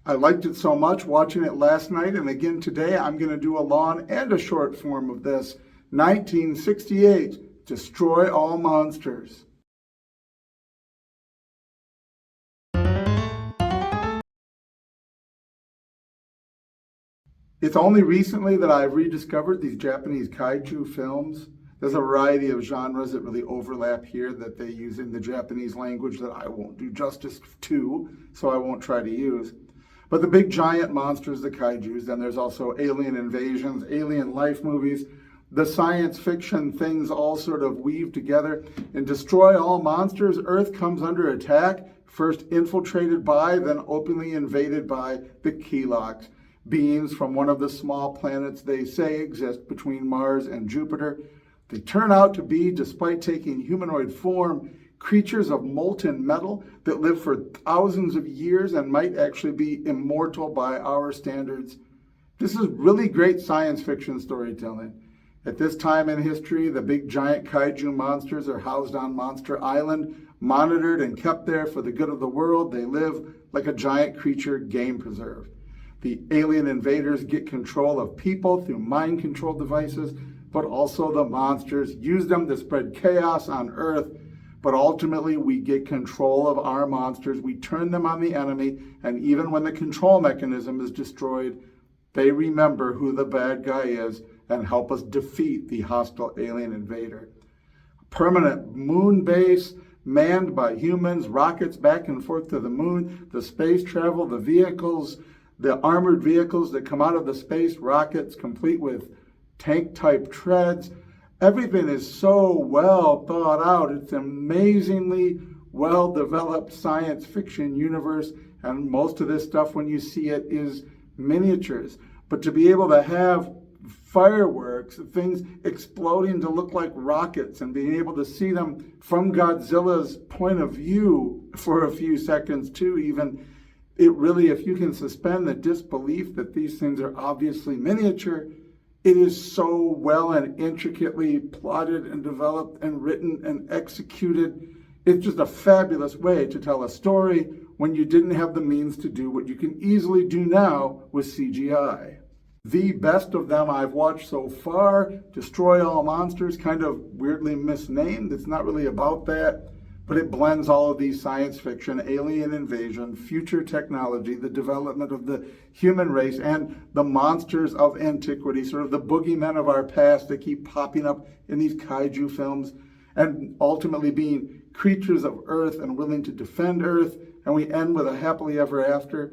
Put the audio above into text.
I liked it so much watching it last night, and again today I'm going to do a long and a short form of this. 1968, Destroy All Monsters. It's only recently that I've rediscovered these Japanese kaiju films. There's a variety of genres that really overlap here that they use in the Japanese language that I won't do justice to, so I won't try to use. But the big giant monsters, the kaijus, then there's also alien invasions, alien life movies, the science fiction things all sort of weave together. In Destroy All Monsters, Earth comes under attack, first infiltrated by, then openly invaded by the Keloqs, beings from one of the small planets they say exist between Mars and Jupiter. They turn out to be, despite taking humanoid form, creatures of molten metal that live for thousands of years and might actually be immortal by our standards. This is really great science fiction storytelling. At this time in history, the big giant kaiju monsters are housed on Monster Island, monitored and kept there for the good of the world. They live like a giant creature game preserve. The alien invaders get control of people through mind control devices, but also the monsters use them to spread chaos on Earth. But ultimately, we get control of our monsters. We turn them on the enemy, and even when the control mechanism is destroyed, they remember who the bad guy is and help us defeat the hostile alien invader. A permanent moon base manned by humans, rockets back and forth to the moon, the space travel, the vehicles, the armored vehicles that come out of the space rockets, complete with tank-type treads. Everything is so well thought out. It's an amazingly well-developed science fiction universe, and most of this stuff, when you see it, is miniatures. But to be able to have fireworks, things exploding to look like rockets, and being able to see them from Godzilla's point of view for a few seconds too, even, it really, if you can suspend the disbelief that these things are obviously miniature, it is so well and intricately plotted and developed and written and executed. It's just a fabulous way to tell a story when you didn't have the means to do what you can easily do now with CGI. The best of them I've watched so far, Destroy All Monsters, kind of weirdly misnamed. It's not really about that, but it blends all of these science fiction, alien invasion, future technology, the development of the human race, and the monsters of antiquity, sort of the boogeymen of our past that keep popping up in these kaiju films, and ultimately being creatures of Earth and willing to defend Earth. And we end with a happily ever after.